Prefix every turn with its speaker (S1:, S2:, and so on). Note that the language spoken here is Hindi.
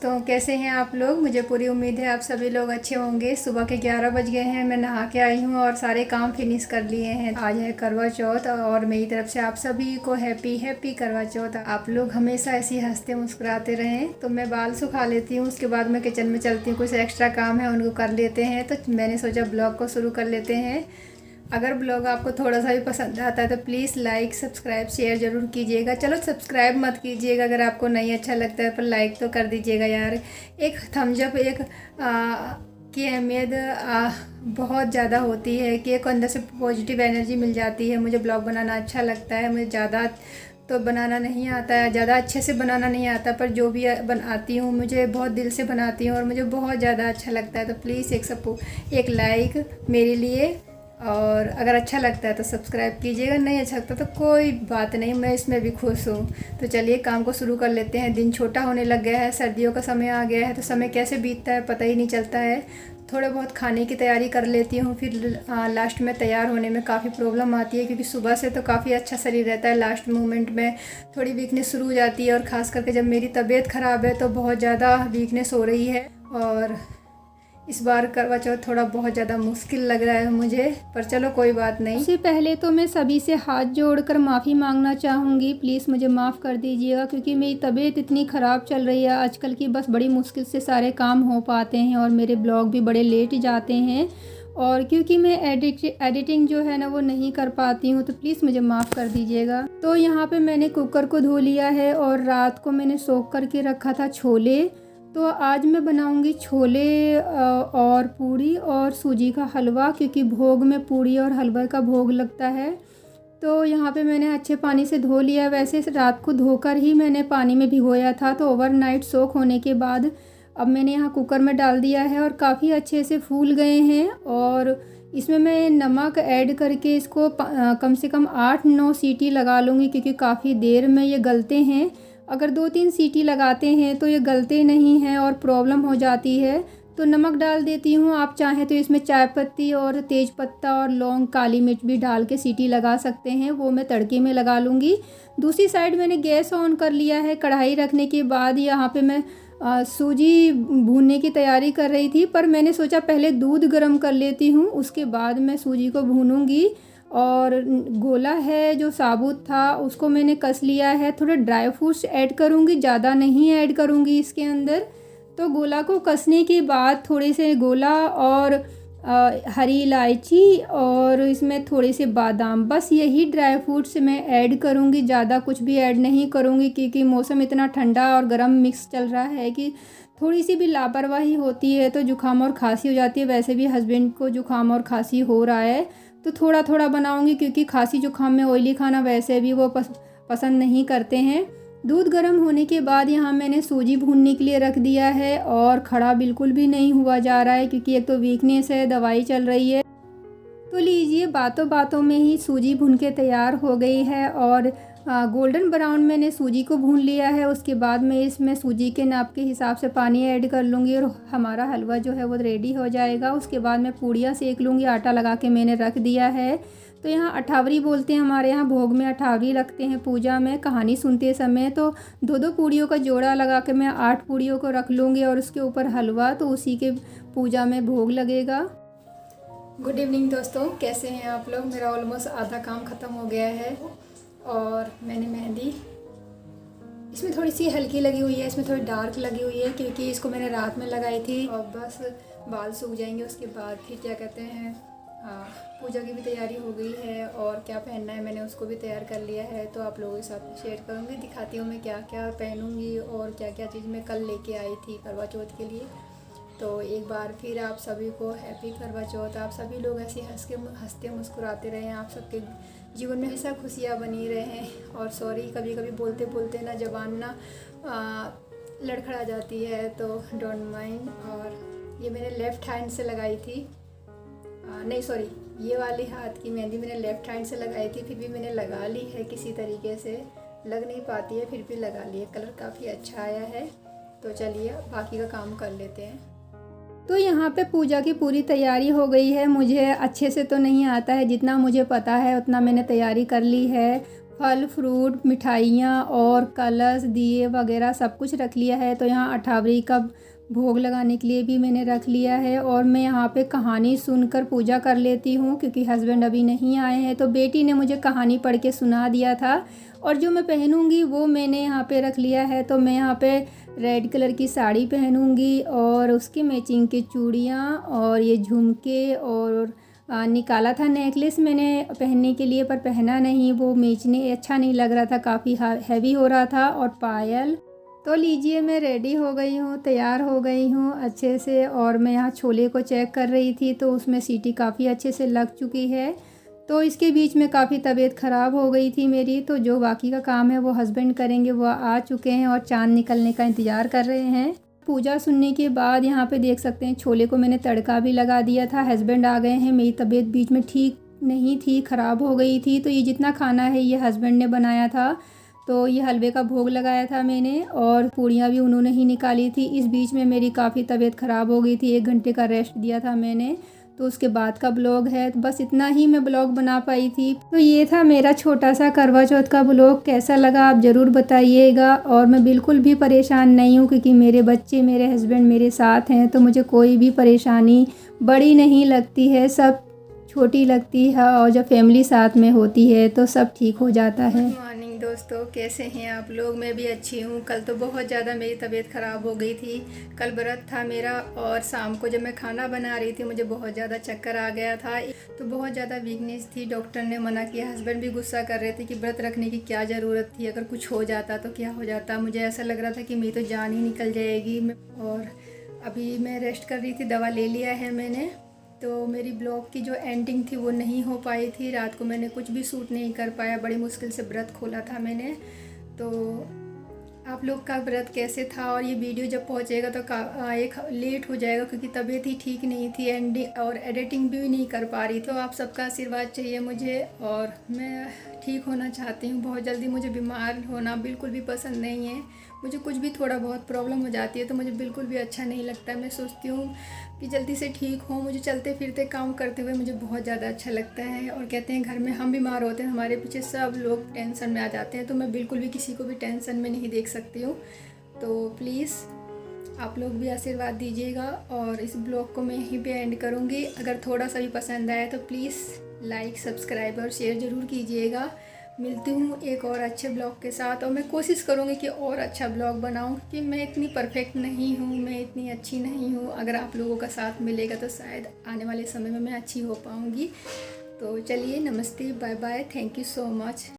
S1: दोस्तों, कैसे हैं आप लोग। मुझे पूरी उम्मीद है आप सभी लोग अच्छे होंगे। सुबह के 11 बज गए हैं, मैं नहा के आई हूँ और सारे काम फिनिश कर लिए हैं। आज है करवा चौथ और मेरी तरफ से आप सभी को हैप्पी करवा चौथ। आप लोग हमेशा ऐसे ही हंसते मुस्कुराते रहें। तो मैं बाल सुखा लेती हूँ, उसके बाद मैं किचन में चलती हूँ, कुछ एक्स्ट्रा काम है उनको कर लेते हैं। तो मैंने सोचा ब्लॉग को शुरू कर लेते हैं। अगर ब्लॉग आपको थोड़ा सा भी पसंद आता है तो प्लीज़ लाइक सब्सक्राइब शेयर ज़रूर कीजिएगा। चलो सब्सक्राइब मत कीजिएगा अगर आपको नहीं अच्छा लगता है, पर लाइक तो कर दीजिएगा यार। एक थम्स अप की अहमियत बहुत ज़्यादा होती है कि एक अंदर से पॉजिटिव एनर्जी मिल जाती है। मुझे ब्लॉग बनाना अच्छा लगता है। मुझे ज़्यादा तो बनाना नहीं आता है, ज़्यादा अच्छे से बनाना नहीं आता, पर जो भी बनाती हूँ मुझे बहुत दिल से बनाती हूँ और मुझे बहुत ज़्यादा अच्छा लगता है। तो प्लीज़ एक लाइक मेरे लिए, और अगर अच्छा लगता है तो सब्सक्राइब कीजिएगा, नहीं अच्छा लगता तो कोई बात नहीं, मैं इसमें भी खुश हूँ। तो चलिए काम को शुरू कर लेते हैं। दिन छोटा होने लग गया है, सर्दियों का समय आ गया है, तो समय कैसे बीतता है पता ही नहीं चलता है। थोड़ा बहुत खाने की तैयारी कर लेती हूँ, फिर लास्ट में तैयार होने में काफ़ी प्रॉब्लम आती है, क्योंकि सुबह से तो काफ़ी अच्छा शरीर रहता है, लास्ट मोमेंट में थोड़ी वीकनेस शुरू हो जाती है। और ख़ास करके जब मेरी तबीयत ख़राब है तो बहुत ज़्यादा वीकनेस हो रही है, और इस बार करवा चौथ थोड़ा बहुत ज़्यादा मुश्किल लग रहा है मुझे, पर चलो कोई बात नहीं।
S2: सबसे पहले तो मैं सभी से हाथ जोड़कर माफ़ी मांगना चाहूँगी। प्लीज़ मुझे माफ़ कर दीजिएगा, क्योंकि मेरी तबीयत इतनी ख़राब चल रही है आजकल की, बस बड़ी मुश्किल से सारे काम हो पाते हैं और मेरे ब्लॉग भी बड़े लेट जाते हैं। और क्योंकि मैं एडिटिंग जो है ना वो नहीं कर पाती हूँ, तो प्लीज़ मुझे माफ़ कर दीजिएगा। तो यहाँ पे मैंने कुकर को धो लिया है और रात को मैंने सोख करके रखा था छोले। तो आज मैं बनाऊंगी छोले और पूड़ी और सूजी का हलवा, क्योंकि भोग में पूड़ी और हलवा का भोग लगता है। तो यहाँ पे मैंने अच्छे पानी से धो लिया। वैसे रात को धोकर ही मैंने पानी में भिगोया था, तो ओवरनाइट सोख होने के बाद अब मैंने यहाँ कुकर में डाल दिया है और काफ़ी अच्छे से फूल गए हैं। और इसमें मैं नमक ऐड करके इसको कम से कम 8-9 सीटी लगा लूँगी, क्योंकि काफ़ी देर में ये गलते हैं। अगर 2-3 सीटी लगाते हैं तो ये गलते नहीं हैं और प्रॉब्लम हो जाती है। तो नमक डाल देती हूँ। आप चाहें तो इसमें चाय पत्ती और तेज पत्ता और लौंग काली मिर्च भी डाल के सीटी लगा सकते हैं, वो मैं तड़के में लगा लूँगी। दूसरी साइड मैंने गैस ऑन कर लिया है। कढ़ाई रखने के बाद यहाँ पे मैं सूजी भूनने की तैयारी कर रही थी, पर मैंने सोचा पहले दूध गर्म कर लेती हूँ, उसके बाद मैं सूजी को भूनूंगी। और गोला है जो साबुत था उसको मैंने कस लिया है। थोड़े ड्राई फ्रूट्स ऐड करूँगी, ज़्यादा नहीं ऐड करूँगी इसके अंदर। तो गोला को कसने के बाद थोड़े से गोला और हरी इलायची और इसमें थोड़े से बादाम, बस यही ड्राई फ्रूट्स मैं ऐड करूँगी, ज़्यादा कुछ भी ऐड नहीं करूँगी, क्योंकि मौसम इतना ठंडा और गर्म मिक्स चल रहा है कि थोड़ी सी भी लापरवाही होती है तो जुकाम और खांसी हो जाती है। वैसे भी हस्बैंड को जुकाम और खांसी हो रहा है, तो थोड़ा थोड़ा बनाऊंगी, क्योंकि खांसी जुकाम में ऑयली खाना वैसे भी वो पसंद नहीं करते हैं। दूध गर्म होने के बाद यहाँ मैंने सूजी भूनने के लिए रख दिया है, और खड़ा बिल्कुल भी नहीं हुआ जा रहा है, क्योंकि एक तो वीकनेस है, दवाई चल रही है। तो लीजिए बातों बातों में ही सूजी भून के तैयार हो गई है, और गोल्डन ब्राउन मैंने सूजी को भून लिया है। उसके बाद मैं इसमें सूजी के नाप के हिसाब से पानी ऐड कर लूँगी और हमारा हलवा जो है वो रेडी हो जाएगा। उसके बाद मैं पूड़ियाँ सेक लूँगी। आटा लगा के मैंने रख दिया है। तो यहाँ अठावरी बोलते हैं हमारे यहाँ, भोग में अठावरी रखते हैं पूजा में कहानी सुनते समय। तो 2-2 पूड़ियों का जोड़ा लगा के मैं 8 पूड़ियों को रख लूँगी और उसके ऊपर हलवा, तो उसी के पूजा में भोग लगेगा।
S1: गुड इवनिंग दोस्तों, कैसे हैं आप लोग। मेरा ऑलमोस्ट आधा काम ख़त्म हो गया है, और मैंने मेहंदी इसमें थोड़ी सी हल्की लगी हुई है, इसमें थोड़ी डार्क लगी हुई है, क्योंकि इसको मैंने रात में लगाई थी। और बस बाल सूख जाएंगे उसके बाद फिर क्या कहते हैं, पूजा की भी तैयारी हो गई है, और क्या पहनना है मैंने उसको भी तैयार कर लिया है। तो आप लोगों के साथ शेयर करूँगी, दिखाती हूँ मैं क्या क्या पहनूँगी और क्या क्या चीज़ मैं कल लेके आई थी करवा चौथ के लिए। तो एक बार फिर आप सभी को हैप्पी करवा चौथ। आप सभी लोग ऐसे हंसते मुस्कुराते रहें, आप सबके जीवन में हमेशा खुशियाँ बनी रहें। और सॉरी, कभी कभी बोलते बोलते ना ज़बान ना लड़खड़ा जाती है, तो डोंट माइंड। और ये मैंने लेफ़्ट हैंड से लगाई थी, नहीं सॉरी, ये वाली हाथ की मेहंदी मैंने लेफ़्ट हैंड से लगाई थी, फिर भी मैंने लगा ली है किसी तरीके से, लग नहीं पाती है फिर भी लगा ली है। कलर काफ़ी अच्छा आया है। तो चलिए बाकी का काम कर लेते हैं।
S2: तो यहाँ पे पूजा की पूरी तैयारी हो गई है। मुझे अच्छे से तो नहीं आता है, जितना मुझे पता है उतना मैंने तैयारी कर ली है। फल फ्रूट मिठाइयाँ और कलश दिए वगैरह सब कुछ रख लिया है। तो यहाँ अठावरी का भोग लगाने के लिए भी मैंने रख लिया है और मैं यहाँ पे कहानी सुनकर पूजा कर लेती हूँ क्योंकि हस्बैंड अभी नहीं आए हैं। तो बेटी ने मुझे कहानी पढ़ के सुना दिया था और जो मैं पहनूँगी वो मैंने यहाँ पे रख लिया है। तो मैं यहाँ पे रेड कलर की साड़ी पहनूँगी और उसके मैचिंग की चूड़ियाँ और ये झुमके और निकाला था नेकलेस मैंने पहनने के लिए, पर पहना नहीं, वो मैचने अच्छा नहीं लग रहा था, काफ़ी हैवी हो रहा था। और पायल। तो लीजिए मैं रेडी हो गई हूँ, तैयार हो गई हूँ अच्छे से। और मैं यहाँ छोले को चेक कर रही थी तो उसमें सीटी काफ़ी अच्छे से लग चुकी है। तो इसके बीच में काफ़ी तबीयत ख़राब हो गई थी मेरी। तो जो बाकी का काम है वो हस्बैंड करेंगे, वो आ चुके हैं और चाँद निकलने का इंतज़ार कर रहे हैं। पूजा सुनने के बाद यहाँ पे देख सकते हैं छोले को मैंने तड़का भी लगा दिया था। हस्बैंड आ गए हैं। मेरी तबीयत बीच में ठीक नहीं थी, ख़राब हो गई थी। तो ये जितना खाना है ये हस्बैंड ने बनाया था। तो ये हलवे का भोग लगाया था मैंने और पूड़ियाँ भी उन्होंने ही निकाली थी। इस बीच में मेरी काफ़ी तबीयत ख़राब हो गई थी, 1 घंटे का रेस्ट दिया था मैंने। तो उसके बाद का ब्लॉग है, तो बस इतना ही मैं ब्लॉग बना पाई थी। तो ये था मेरा छोटा सा करवा चौथ का ब्लॉग। कैसा लगा आप ज़रूर बताइएगा। और मैं बिल्कुल भी परेशान नहीं हूँ क्योंकि मेरे बच्चे मेरे हस्बैंड मेरे साथ हैं, तो मुझे कोई भी परेशानी बड़ी नहीं लगती है, सब छोटी लगती है। और जब फैमिली साथ में होती है तो सब ठीक हो जाता है।
S1: गुड मॉर्निंग दोस्तों, कैसे हैं आप लोग। मैं भी अच्छी हूँ। कल तो बहुत ज़्यादा मेरी तबीयत ख़राब हो गई थी। कल व्रत था मेरा और शाम को जब मैं खाना बना रही थी मुझे बहुत ज़्यादा चक्कर आ गया था। तो बहुत ज़्यादा वीकनेस थी। डॉक्टर ने मना किया। हस्बैंड भी गुस्सा कर रहे थे कि व्रत रखने की क्या ज़रूरत थी, अगर कुछ हो जाता तो क्या हो जाता। मुझे ऐसा लग रहा था कि मेरी तो जान ही निकल जाएगी। और अभी मैं रेस्ट कर रही थी, दवा ले लिया है मैंने। तो मेरी ब्लॉग की जो एंडिंग थी वो नहीं हो पाई थी। रात को मैंने कुछ भी शूट नहीं कर पाया, बड़ी मुश्किल से व्रत खोला था मैंने। तो आप लोग का व्रत कैसे था। और ये वीडियो जब पहुंचेगा तो एक लेट हो जाएगा क्योंकि तबीयत ही ठीक नहीं थी, एंडिंग और एडिटिंग भी नहीं कर पा रही। तो आप सबका आशीर्वाद चाहिए मुझे और मैं ठीक होना चाहती हूँ बहुत जल्दी। मुझे बीमार होना बिल्कुल भी पसंद नहीं है। मुझे कुछ भी थोड़ा बहुत प्रॉब्लम हो जाती है तो मुझे बिल्कुल भी अच्छा नहीं लगता। मैं सोचती हूँ कि जल्दी से ठीक हो। मुझे चलते फिरते काम करते हुए मुझे बहुत ज़्यादा अच्छा लगता है। और कहते हैं घर में हम बीमार होते हैं, हमारे पीछे सब लोग टेंशन में आ जाते हैं। तो मैं बिल्कुल भी किसी को भी टेंशन में नहीं देख सकती हूँ। तो प्लीज़ आप लोग भी आशीर्वाद दीजिएगा। और इस ब्लॉग को मैं यहीं पे एंड करूँगी। अगर थोड़ा सा भी पसंद आए तो प्लीज़ लाइक सब्सक्राइब और शेयर ज़रूर कीजिएगा। मिलती हूँ एक और अच्छे ब्लॉग के साथ। और मैं कोशिश करूँगी कि और अच्छा ब्लॉग बनाऊँ कि मैं इतनी परफेक्ट नहीं हूँ, मैं इतनी अच्छी नहीं हूँ। अगर आप लोगों का साथ मिलेगा तो शायद आने वाले समय में मैं अच्छी हो पाऊँगी। तो चलिए, नमस्ते, bye bye, thank you so much.